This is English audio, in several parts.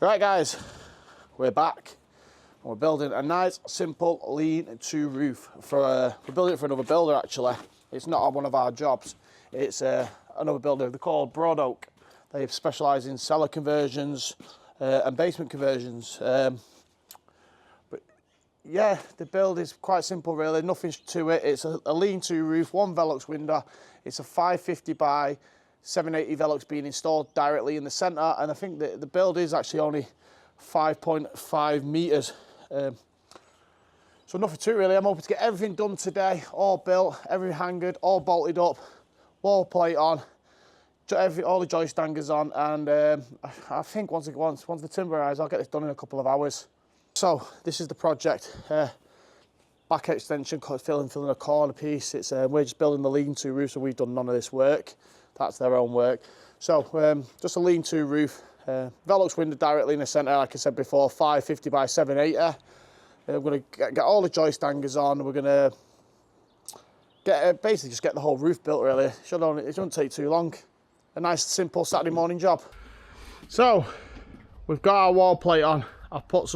Right guys, we're back. We're building a nice, simple, lean-to roof. We're building it for another builder actually. It's not one of our jobs. It's another builder. They're called Broad Oak. They specialise in cellar conversions and basement conversions. But yeah, the build is quite simple really, nothing to it. It's a lean-to roof, one Velux window. It's a 550 by 780 Velux being installed directly in the centre, and I think the build is actually only 5.5 metres. So nothing to it really. I'm hoping to get everything done today, all built, everything hangered, all bolted up, wall plate on, all the joist hangers on, and I think once the timber arrives, I'll get this done in a couple of hours. So this is the project. Back extension, filling a corner piece. It's we're just building the lean-to roof, so we've done none of this work. That's their own work. So just a lean-to roof, Velux window directly in the centre, like I said before, 550 by 780. We're going to get all the joist hangers on. We're going to basically just get the whole roof built really. It shouldn't take too long. A nice simple Saturday morning job. So we've got our wall plate on. I put it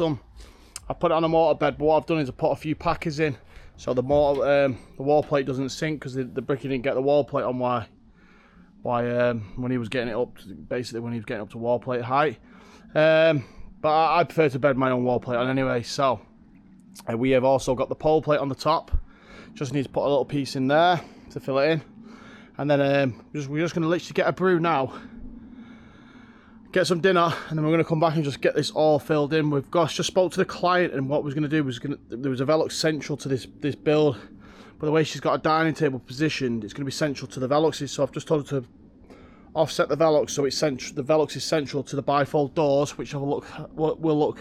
on a mortar bed, but what I've done is I put a few packers in, so the wall plate doesn't sink, because the bricky didn't get the wall plate on when he was getting it up, basically when he was getting up to wall plate height. But I prefer to bed my own wall plate on anyway. So we have also got the pole plate on the top. Just need to put a little piece in there to fill it in, and then we're just going to literally get a brew now, get some dinner, and then we're going to come back and just get this all filled in. We've just spoke to the client, and what we're going to do was there was a Velux central to this build, but the way she's got a dining table positioned, it's going to be central to the Veluxes. So I've just told her to offset the Velux so it's central. The Velux is central to the bifold doors, which will look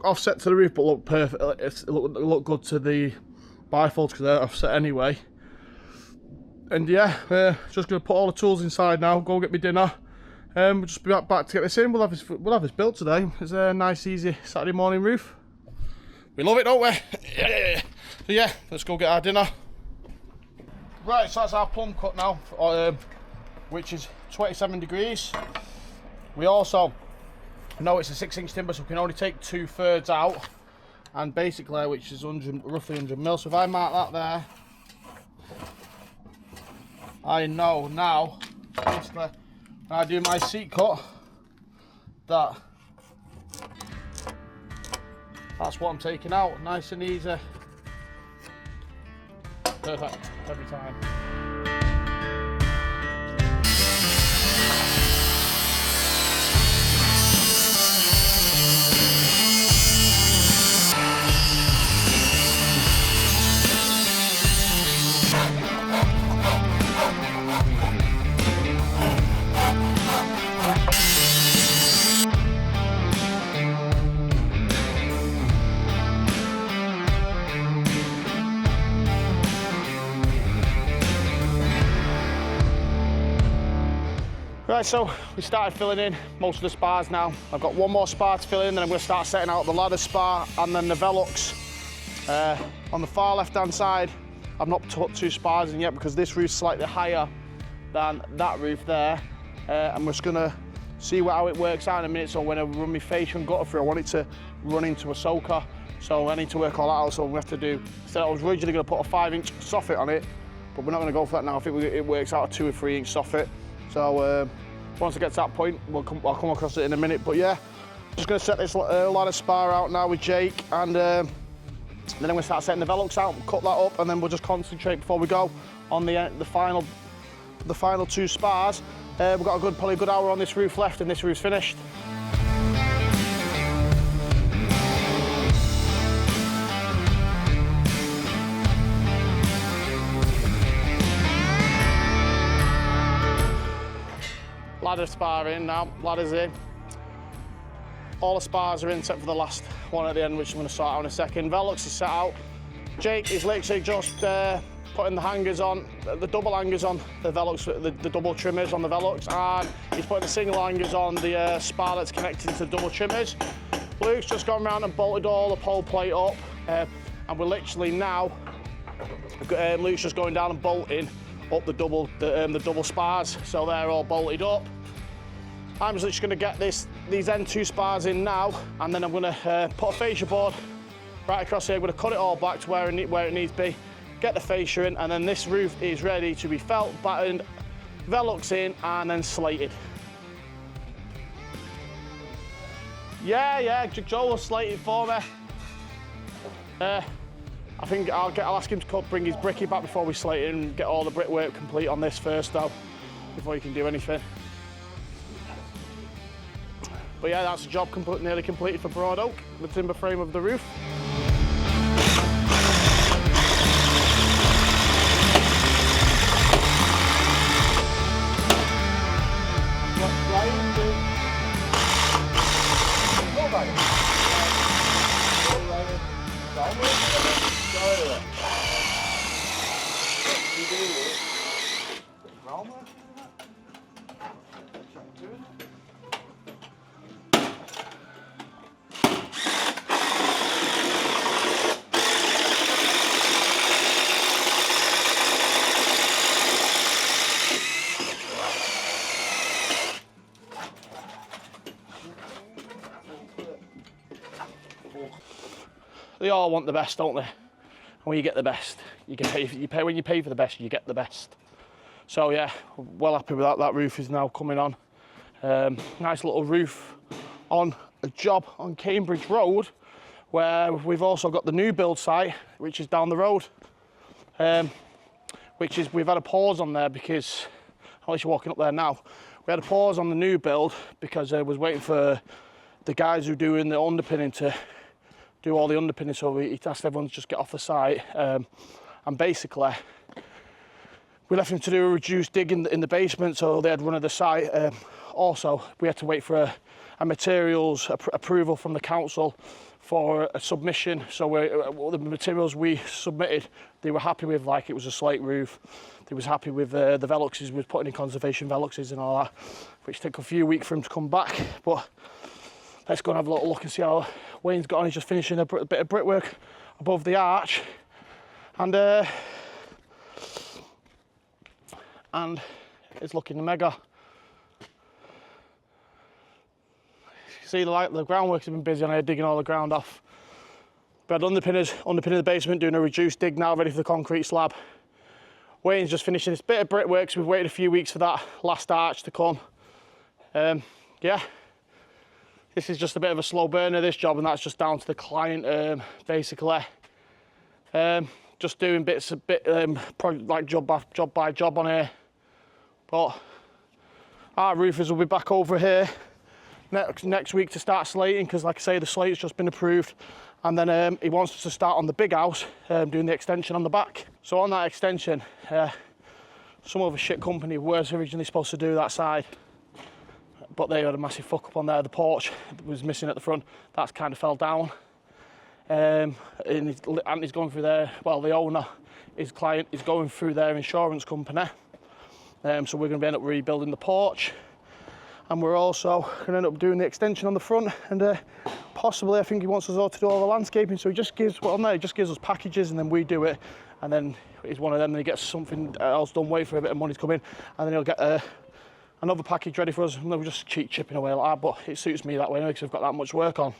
offset to the roof, but look perfect. It'll look good to the bifolds because they're offset anyway. And yeah, just going to put all the tools inside now. Go get me dinner. We'll just be back to get this in. We'll have this built today. It's a nice, easy Saturday morning roof. We love it, don't we? Yeah. So yeah, let's go get our dinner. Right, so that's our plumb cut now, which is 27 degrees. We also know it's a 6-inch timber, so we can only take 2/3 out, and basically, which is roughly 100 mil. So if I mark that there, I know now, basically, when I do my seat cut, that's what I'm taking out. Nice and easy. Perfect, every time. Right, so we started filling in most of the spars now. I've got one more spar to fill in, then I'm going to start setting out the ladder spar and then the Velux. On the far left hand side, I've not put 2 spars in yet because this roof's slightly higher than that roof there. I'm just going to see how it works out in a minute. So when I run my fascia and gutter through, I want it to run into a soaker. So I need to work all that out. So we have to do, so I was originally going to put a 5-inch soffit on it, but we're not going to go for that now. I think it works out a 2 or 3-inch soffit. So once I get to that point, I'll come across it in a minute. But yeah, just going to set this ladder spar out now with Jake, and then I'm going to start setting the Velux out, cut that up, and then we'll just concentrate before we go on the final 2 spars. We've got probably a good hour on this roof left, and this roof's finished. Ladder spar in now, ladder's in. All the spars are in except for the last one at the end, which I'm going to sort out in a second. Velux is set out. Jake is literally just putting the hangers on, the double hangers on the Velux, the double trimmers on the Velux, and he's putting the single hangers on the spar that's connected to the double trimmers. Luke's just gone around and bolted all the pole plate up, and we're literally now, Luke's just going down and bolting up the double spars, so they're all bolted up. I'm just going to get these end two spars in now, and then I'm going to put a fascia board right across here. I'm going to cut it all back to where it needs to be, get the fascia in, and then this roof is ready to be felt, battened, Velux in, and then slated. Yeah, Joe will slate it for me. I think I'll ask him to bring his bricky back before we slate it and get all the brickwork complete on this first though, before you can do anything. But yeah, that's the job nearly completed for Broad Oak, the timber frame of the roof. They all want the best, don't they? And when you get the best, you pay. When you pay for the best, you get the best. So yeah, well happy with that. That roof is now coming on. Nice little roof on a job on Cambridge Road, where we've also got the new build site, which is down the road. We've had a pause on there because, unless you're walking up there now, we had a pause on the new build because I was waiting for the guys who are doing the underpinning to do all the underpinning, so he asked everyone to just get off the site, and basically we left him to do a reduced dig in the basement, so they had run of the site. Also, we had to wait for a materials approval from the council for a submission, so the materials we submitted, they were happy with, like it was a slate roof. They was happy with the Veluxes, we was putting in conservation Veluxes and all that, which took a few weeks for him to come back. But let's go and have a little look and see how Wayne's got on. He's just finishing a bit of brickwork above the arch, and it's looking mega. See, the groundworkers have been busy on here digging all the ground off. We had underpinning the basement, doing a reduced dig now, ready for the concrete slab. Wayne's just finishing this bit of brickwork, so we've waited a few weeks for that last arch to come. Yeah. This is just a bit of a slow burner, this job, and that's just down to the client, basically. Just doing like job by job on here. But our roofers will be back over here next week to start slating, because like I say, the slate's just been approved. And then he wants us to start on the big house, doing the extension on the back. So on that extension, some other shit company was originally supposed to do that side, but they had a massive fuck up on there. The porch was missing at the front. That's kind of fell down. And he's going through there. Well, the owner, his client, is going through their insurance company. So we're going to end up rebuilding the porch. And we're also going to end up doing the extension on the front. And possibly, I think he wants us all to do all the landscaping. So he just gives us packages, and then we do it. And then he's one of them, and he gets something else done, wait for a bit of money to come in. And then he'll get another package ready for us, and then we'll just keep chipping away like that. But it suits me that way anyway, because I've got that much work on.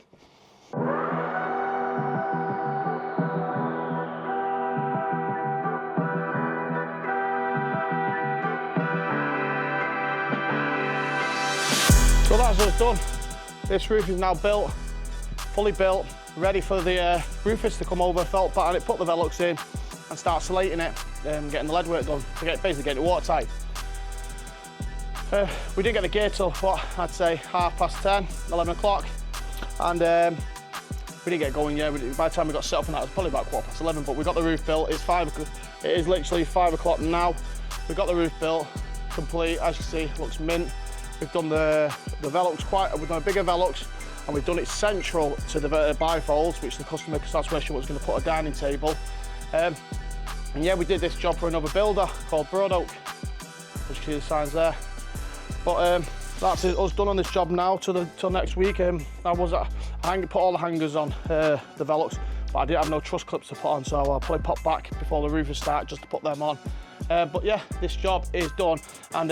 So that's us done. This roof is now built, fully built, ready for the roofers to come over, felt pattern it, put the Velux in, and start slating it, getting the lead work done, basically getting it watertight. We didn't get the gear till, what, I'd say 10:30, 11 o'clock, and we didn't get going yet. By the time we got set up and that, it was probably about 11:15, but we got the roof built. It is literally 5 o'clock now. We got the roof built, complete, as you see, looks mint. We've done the Velux we've done a bigger Velux, and we've done it central to the bifolds, which the customer, because that's where she was going to put a dining table. And yeah, we did this job for another builder called Broad Oak, as you see the signs there. But that's us done on this job now till next week. I put all the hangers on the Velux, but I didn't have no truss clips to put on, so I'll probably pop back before the roofers start just to put them on. But yeah, this job is done, and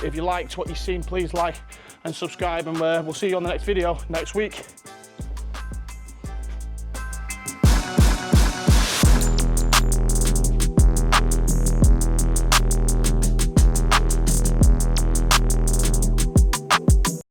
if you liked what you've seen, please like and subscribe, and we'll see you on the next video next week.